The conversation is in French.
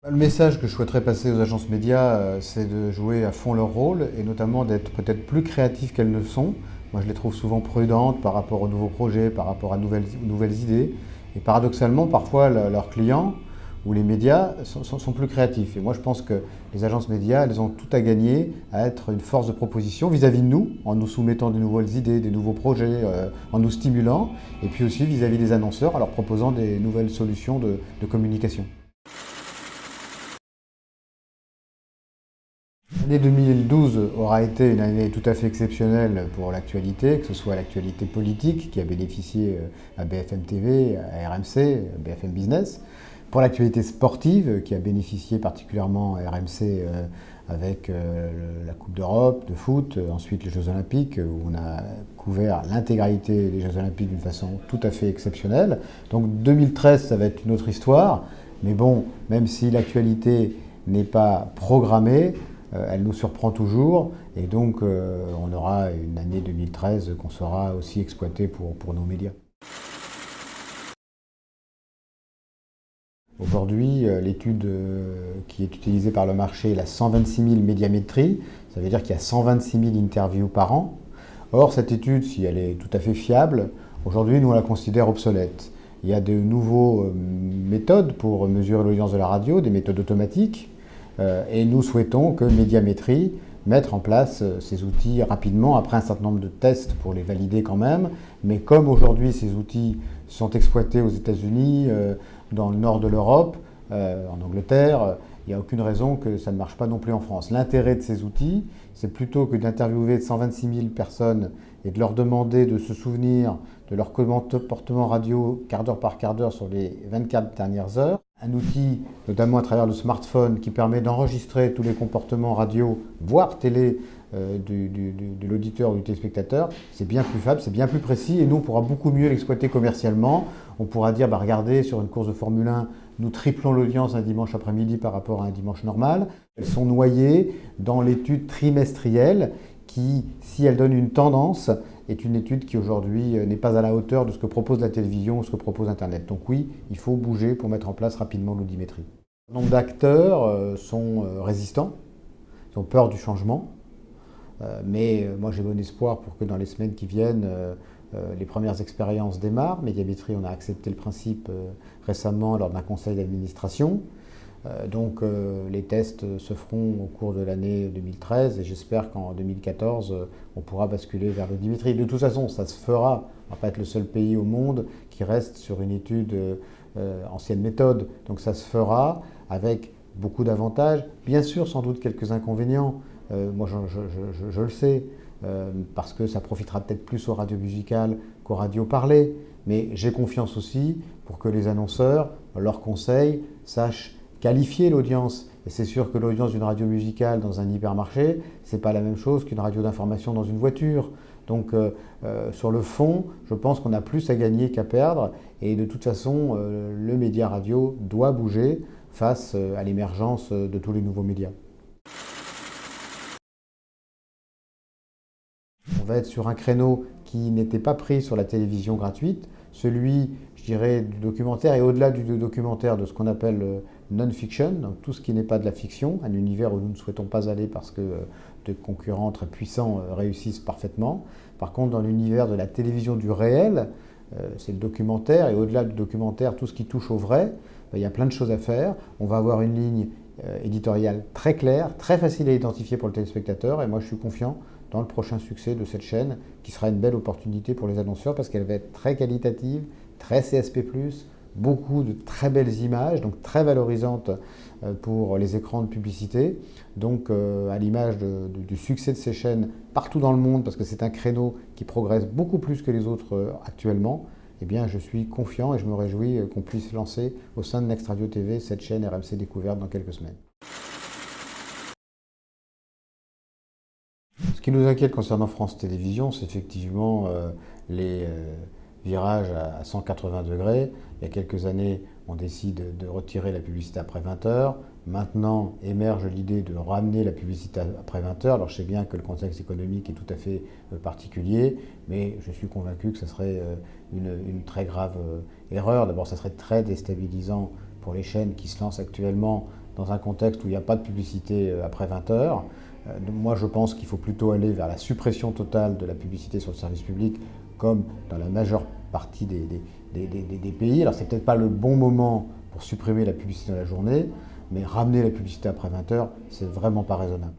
Le message que je souhaiterais passer aux agences médias, c'est de jouer à fond leur rôle et notamment d'être peut-être plus créatifs qu'elles ne le sont. Moi, je les trouve souvent prudentes par rapport aux nouveaux projets, par rapport à nouvelles idées. Et paradoxalement, parfois, leurs clients ou les médias sont plus créatifs. Et moi, je pense que les agences médias, elles ont tout à gagner à être une force de proposition vis-à-vis de nous, en nous soumettant de nouvelles idées, des nouveaux projets, en nous stimulant, et puis aussi vis-à-vis des annonceurs, en leur proposant des nouvelles solutions de communication. L'année 2012 aura été une année tout à fait exceptionnelle pour l'actualité, que ce soit l'actualité politique qui a bénéficié à BFM TV, à RMC, à BFM Business, pour l'actualité sportive qui a bénéficié particulièrement à RMC avec la Coupe d'Europe de foot, ensuite les Jeux Olympiques où on a couvert l'intégralité des Jeux Olympiques d'une façon tout à fait exceptionnelle. Donc 2013, ça va être une autre histoire, mais bon, même si l'actualité n'est pas programmée, elle nous surprend toujours et donc on aura une année 2013 qu'on saura aussi exploiter pour nos médias. Aujourd'hui, l'étude qui est utilisée par le marché est la 126 000 médiamétrie, ça veut dire qu'il y a 126 000 interviews par an. Or, cette étude, si elle est tout à fait fiable, aujourd'hui, nous on la considère obsolète. Il y a de nouveaux méthodes pour mesurer l'audience de la radio, des méthodes automatiques, et nous souhaitons que Médiamétrie mette en place ces outils rapidement, après un certain nombre de tests pour les valider quand même. Mais comme aujourd'hui ces outils sont exploités aux États-Unis, dans le nord de l'Europe, en Angleterre, il n'y a aucune raison que ça ne marche pas non plus en France. L'intérêt de ces outils, c'est plutôt que d'interviewer 126 000 personnes et de leur demander de se souvenir de leur comportement radio quart d'heure par quart d'heure sur les 24 dernières heures. Un outil, notamment à travers le smartphone, qui permet d'enregistrer tous les comportements radio, voire télé, de l'auditeur ou du téléspectateur, c'est bien plus fiable, c'est bien plus précis et nous on pourra beaucoup mieux l'exploiter commercialement. On pourra dire, regardez, sur une course de Formule 1, nous triplons l'audience un dimanche après-midi par rapport à un dimanche normal. Elles sont noyées dans l'étude trimestrielle qui, si elle donne une tendance, est une étude qui aujourd'hui n'est pas à la hauteur de ce que propose la télévision ou ce que propose Internet. Donc oui, il faut bouger pour mettre en place rapidement l'audimétrie. Le nombre d'acteurs sont résistants, ils ont peur du changement, mais moi j'ai bon espoir pour que dans les semaines qui viennent, les premières expériences démarrent. Médiamétrie, on a accepté le principe récemment lors d'un conseil d'administration. Donc les tests se feront au cours de l'année 2013 et j'espère qu'en 2014, on pourra basculer vers l'audiométrie. De toute façon, ça se fera. On ne va pas être le seul pays au monde qui reste sur une étude ancienne méthode. Donc ça se fera avec beaucoup d'avantages. Bien sûr, sans doute quelques inconvénients. Moi, je le sais, parce que ça profitera peut-être plus aux radios musicales qu'aux radios parlées. Mais j'ai confiance aussi pour que les annonceurs, leurs conseils, sachent qualifier l'audience. Et c'est sûr que l'audience d'une radio musicale dans un hypermarché, c'est pas la même chose qu'une radio d'information dans une voiture. Donc sur le fond, je pense qu'on a plus à gagner qu'à perdre. Et de toute façon, le média radio doit bouger face à l'émergence de tous les nouveaux médias. On va être sur un créneau qui n'était pas pris sur la télévision gratuite, celui, je dirais, du documentaire et au-delà du documentaire de ce qu'on appelle non-fiction, donc tout ce qui n'est pas de la fiction, un univers où nous ne souhaitons pas aller parce que de concurrents très puissants réussissent parfaitement. Par contre, dans l'univers de la télévision du réel, c'est le documentaire et au-delà du documentaire, tout ce qui touche au vrai, il y a plein de choses à faire. On va avoir une ligne éditoriale très claire, très facile à identifier pour le téléspectateur et moi je suis confiant dans le prochain succès de cette chaîne qui sera une belle opportunité pour les annonceurs parce qu'elle va être très qualitative, très CSP+, beaucoup de très belles images, donc très valorisantes pour les écrans de publicité. Donc à l'image du succès de ces chaînes partout dans le monde, parce que c'est un créneau qui progresse beaucoup plus que les autres actuellement, eh bien je suis confiant et je me réjouis qu'on puisse lancer au sein de Next Radio TV cette chaîne RMC Découverte dans quelques semaines. Ce qui nous inquiète concernant France Télévisions, c'est effectivement les virages à 180 degrés. Il y a quelques années, on décide de retirer la publicité après 20 heures. Maintenant émerge l'idée de ramener la publicité après 20 heures. Alors je sais bien que le contexte économique est tout à fait particulier, mais je suis convaincu que ce serait une très grave erreur. D'abord, ça serait très déstabilisant pour les chaînes qui se lancent actuellement dans un contexte où il n'y a pas de publicité après 20 heures. Moi, je pense qu'il faut plutôt aller vers la suppression totale de la publicité sur le service public, comme dans la majeure partie des pays. Alors, c'est peut-être pas le bon moment pour supprimer la publicité dans la journée, mais ramener la publicité après 20 heures, c'est vraiment pas raisonnable.